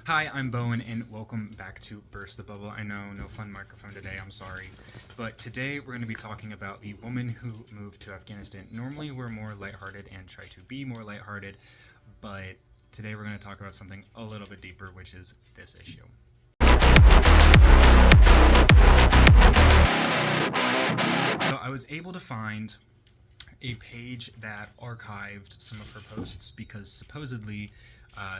Hi, I'm Bowen, and welcome back to Burst the Bubble. I know, no fun microphone today, I'm sorry. But today we're going to be talking about the woman who moved to Afghanistan. Normally we're more lighthearted and try to be more lighthearted, but today we're going to talk about something a little bit deeper, which is this issue. So I was able to find a page that archived some of her posts because supposedly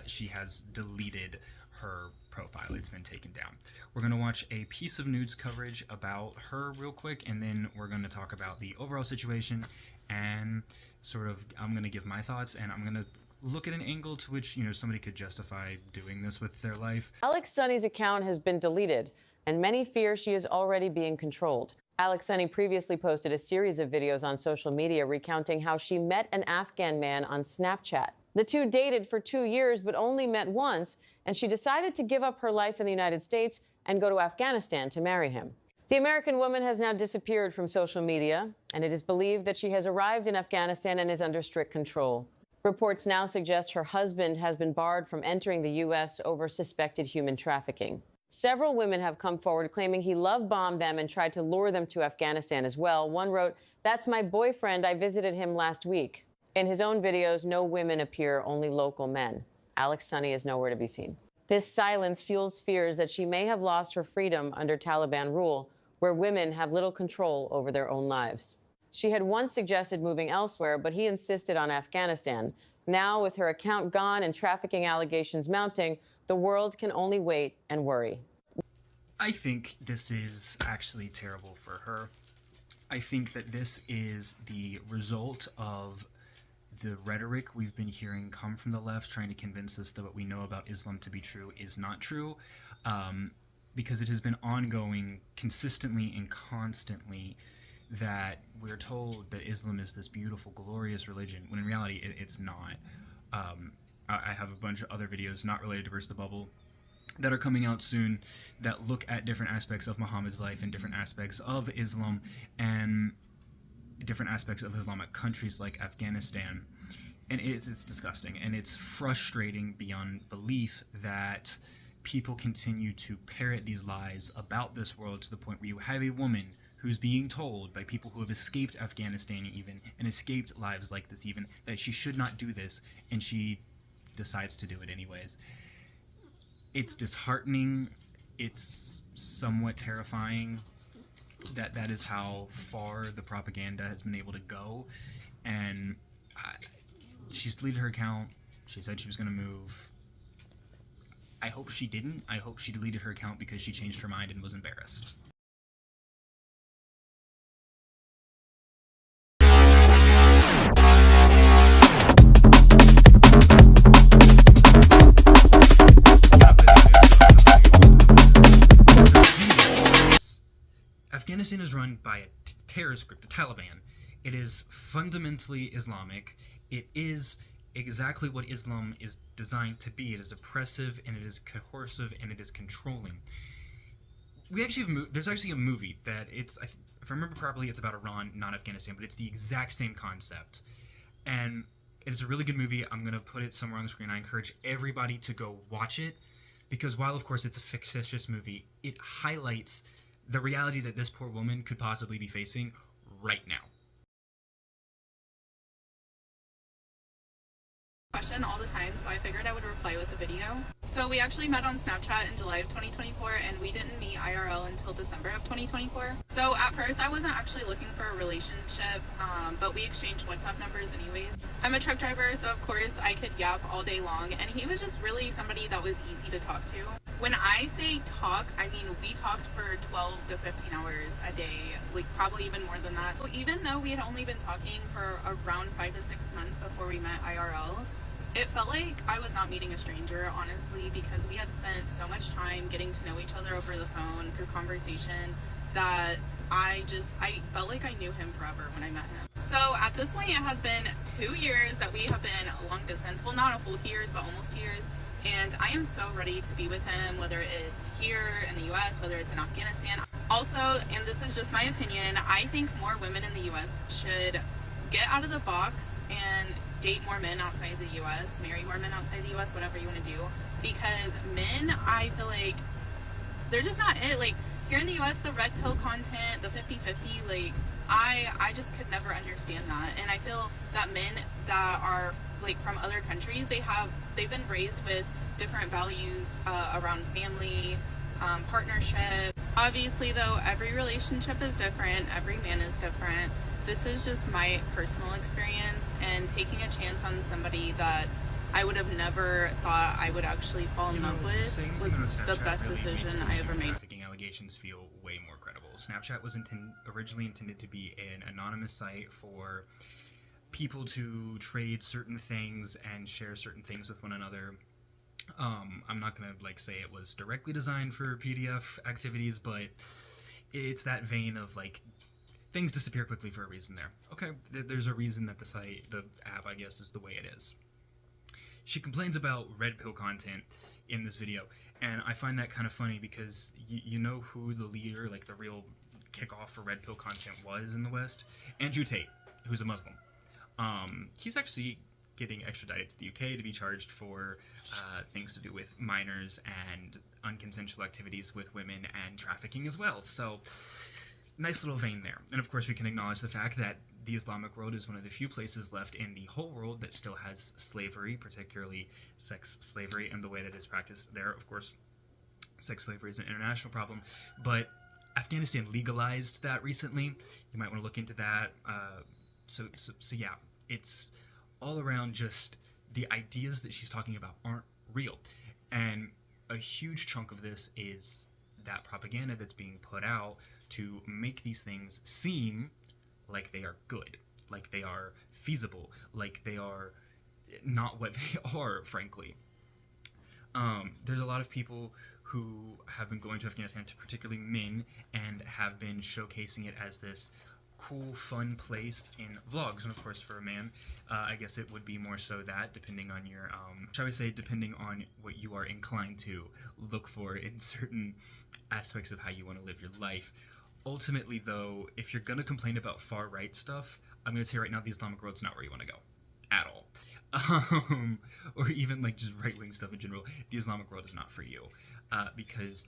she has deleted her profile. It's been taken down. We're going to watch a piece of news coverage about her real quick, and then we're going to talk about the overall situation and sort of I'm going to give my thoughts, and I'm going to look at an angle to which, somebody could justify doing this with their life. Alex Sunny's account has been deleted, and many fear she is already being controlled. Alex Sunny previously posted a series of videos on social media recounting how she met an Afghan man on Snapchat. The two dated for 2 years but only met once, and she decided to give up her life in the United States and go to Afghanistan to marry him. The American woman has now disappeared from social media, and it is believed that she has arrived in Afghanistan and is under strict control. Reports now suggest her husband has been barred from entering the U.S. over suspected human trafficking. Several women have come forward claiming he love-bombed them and tried to lure them to Afghanistan as well. One wrote, "That's my boyfriend. I visited him last week." In his own videos, no women appear, only local men. Alex Sunny is nowhere to be seen. This silence fuels fears that she may have lost her freedom under Taliban rule, where women have little control over their own lives. She had once suggested moving elsewhere, but he insisted on Afghanistan. Now, with her account gone and trafficking allegations mounting, the world can only wait and worry. I think this is actually terrible for her. I think that this is the result of the rhetoric we've been hearing come from the left, trying to convince us that what we know about Islam to be true is not true, because it has been ongoing consistently and constantly that we're told that Islam is this beautiful, glorious religion, when in reality it's not. I have a bunch of other videos not related to Burst the Bubble that are coming out soon that look at different aspects of Muhammad's life and different aspects of Islam and different aspects of Islamic countries like Afghanistan. And it's disgusting, and it's frustrating beyond belief that people continue to parrot these lies about this world to the point where you have a woman who's being told by people who have escaped Afghanistan even, and escaped lives like this even, that she should not do this, and she decides to do it anyways. It's disheartening. It's somewhat terrifying that is how far the propaganda has been able to go. And she's deleted her account. She said she was going to move. I hope she didn't. I hope she deleted her account because she changed her mind and was embarrassed. Afghanistan is run by a terrorist group, the Taliban. It is fundamentally Islamic. It is exactly what Islam is designed to be. It is oppressive, and it is coercive, and it is controlling. There's actually a movie that if I remember properly, it's about Iran, not Afghanistan, but it's the exact same concept. And it's a really good movie. I'm going to put it somewhere on the screen. I encourage everybody to go watch it, because while, of course, it's a fictitious movie, it highlights the reality that this poor woman could possibly be facing right now. Question all the time, so I figured I would reply with a video. So we actually met on Snapchat in July of 2024, and we didn't meet IRL until December of 2024. So at first I wasn't actually looking for a relationship, but we exchanged WhatsApp numbers anyways. I'm a truck driver, so of course I could yap all day long, and he was just really somebody that was easy to talk to. When I say talk, I mean we talked for 12 to 15 hours a day, like probably even more than that. So even though we had only been talking for around 5 to 6 months before we met IRL, it felt like I was not meeting a stranger, honestly, because we had spent so much time getting to know each other over the phone through conversation that I felt like I knew him forever when I met him. So at this point, it has been 2 years that we have been long distance. Well, not a full 2 years, but almost 2 years. And I am so ready to be with him, whether it's here in the US, whether it's in Afghanistan. Also, and this is just my opinion, I think more women in the US should get out of the box and date more men outside the US, marry more men outside the US, whatever you want to do. Because men, I feel like they're just not it. Like, here in the US, the red pill content, the 50-50, like, I just could never understand that. And I feel that men that are, like, from other countries, they've been raised with different values around family, partnership. Obviously, though, every relationship is different. Every man is different. This is just my personal experience, and taking a chance on somebody that I would have never thought I would actually fall in love with was the best decision I ever made. Trafficking allegations feel way more credible. Snapchat was originally intended to be an anonymous site for people to trade certain things and share certain things with one another. I'm not gonna like say it was directly designed for PDF activities, but it's that vein of like things disappear quickly for a reason there. Okay, there's a reason that the app, I guess, is the way it is. She complains about red pill content in this video, and I find that kind of funny because you know who the leader, like the real kickoff for red pill content was in the West? Andrew Tate, who's a Muslim. He's actually getting extradited to the UK to be charged for things to do with minors and unconsensual activities with women and trafficking as well. So, nice little vein there. And of course, we can acknowledge the fact that the Islamic world is one of the few places left in the whole world that still has slavery, particularly sex slavery, and the way that it's practiced there. Of course, sex slavery is an international problem, but Afghanistan legalized that recently. You might want to look into that. So yeah, it's all around just the ideas that she's talking about aren't real. And a huge chunk of this is that propaganda that's being put out to make these things seem like they are good, like they are feasible, like they are not what they are, frankly. There's a lot of people who have been going to Afghanistan, particularly men, and have been showcasing it as this cool, fun place in vlogs. And of course, for a man, I guess it would be more so that, depending on your, shall we say, depending on what you are inclined to look for in certain aspects of how you want to live your life. Ultimately, though, if you're going to complain about far-right stuff, I'm going to say right now the Islamic world's not where you want to go. At all. Or even, like, just right-wing stuff in general. The Islamic world is not for you. Because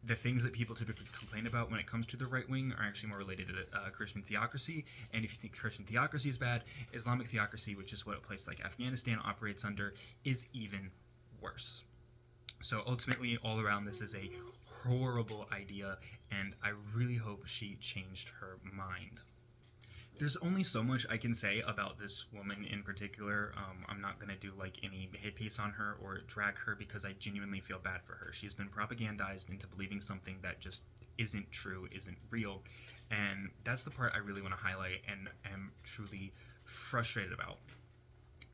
the things that people typically complain about when it comes to the right wing are actually more related to Christian theocracy. And if you think Christian theocracy is bad, Islamic theocracy, which is what a place like Afghanistan operates under, is even worse. So ultimately, all around, this is a horrible idea, and I really hope she changed her mind. There's only so much I can say about this woman in particular. I'm not going to do like any hit piece on her or drag her because I genuinely feel bad for her. She's been propagandized into believing something that just isn't true, isn't real, and that's the part I really want to highlight and am truly frustrated about.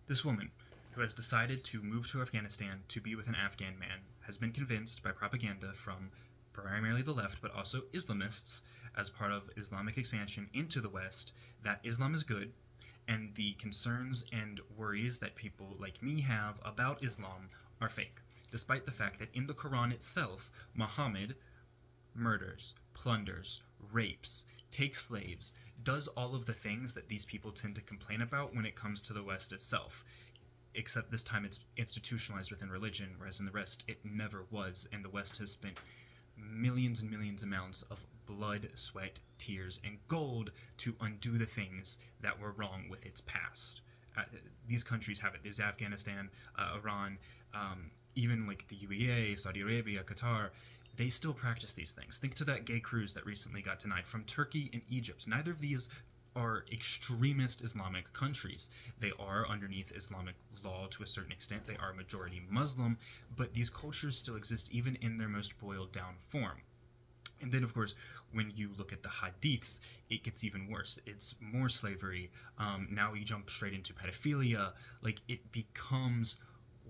This woman, who has decided to move to Afghanistan to be with an Afghan man, has been convinced by propaganda from primarily the left, but also Islamists, as part of Islamic expansion into the West, that Islam is good, and the concerns and worries that people like me have about Islam are fake, despite the fact that in the Quran itself, Muhammad murders, plunders, rapes, takes slaves, does all of the things that these people tend to complain about when it comes to the West itself. Except this time it's institutionalized within religion, whereas in the rest it never was, and the West has spent millions and millions amounts of blood, sweat, tears, and gold to undo the things that were wrong with its past. These countries have it. There's Afghanistan, Iran, even like the UEA, Saudi Arabia, Qatar. They still practice these things. Think to that gay cruise that recently got denied from Turkey and Egypt. Neither of these are extremist Islamic countries. They are underneath Islamic law to a certain extent. They are majority Muslim, but these cultures still exist even in their most boiled down form. And then, of course, when you look at the hadiths, it gets even worse. It's more slavery. Now you jump straight into pedophilia. Like, it becomes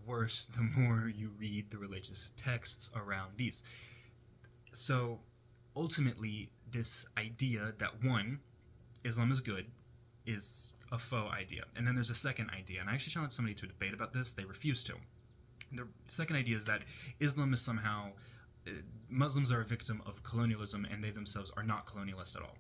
worse the more you read the religious texts around these. So, ultimately, this idea that, one, Islam is good, is a faux idea. And then there's a second idea, and I actually challenged somebody to a debate about this. They refused to. The second idea is that Islam is somehow... Muslims are a victim of colonialism, and they themselves are not colonialist at all.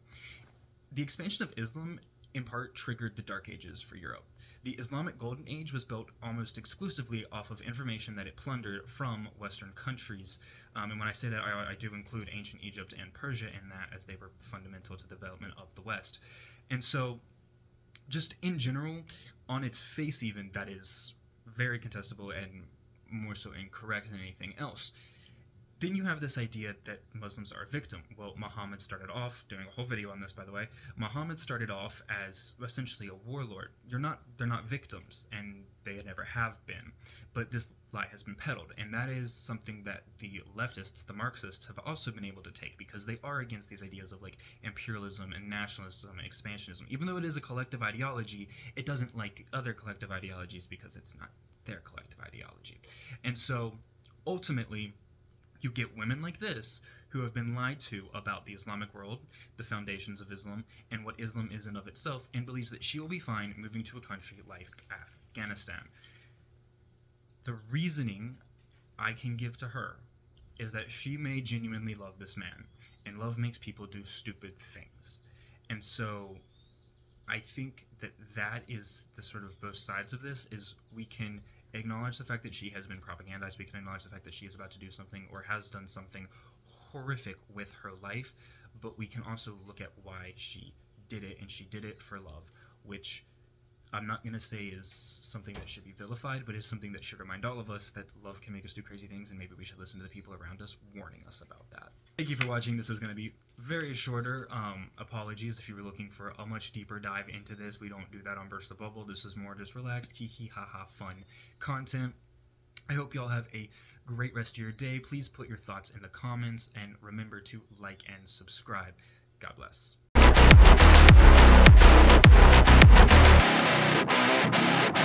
The expansion of Islam, in part, triggered the Dark Ages for Europe. The Islamic Golden Age was built almost exclusively off of information that it plundered from Western countries. And when I say that, I do include ancient Egypt and Persia in that, as they were fundamental to the development of the West. And so, just in general, on its face even, that is very contestable and more so incorrect than anything else. Then you have this idea that Muslims are a victim. Well, Muhammad started off, doing a whole video on this, by the way, Muhammad started off as essentially a warlord. They're not victims, and they never have been. But this lie has been peddled, and that is something that the leftists, the Marxists, have also been able to take, because they are against these ideas of like imperialism and nationalism and expansionism. Even though it is a collective ideology, it doesn't like other collective ideologies because it's not their collective ideology. And so, ultimately, you get women like this who have been lied to about the Islamic world, the foundations of Islam, and what Islam is in of itself, and believes that she will be fine moving to a country like Afghanistan. The reasoning I can give to her is that she may genuinely love this man, and love makes people do stupid things. And so I think that is the sort of both sides of this, is we can acknowledge the fact that she has been propagandized, we can acknowledge the fact that she is about to do something or has done something horrific with her life, but we can also look at why she did it, and she did it for love, which I'm not going to say is something that should be vilified, but it's something that should remind all of us that love can make us do crazy things, and maybe we should listen to the people around us warning us about that. Thank you for watching. This is going to be very shorter. Apologies if you were looking for a much deeper dive into this. We don't do that on Burst the Bubble. This is more just relaxed, hee ha ha fun content. I hope you all have a great rest of your day. Please put your thoughts in the comments, and remember to like and subscribe. God bless.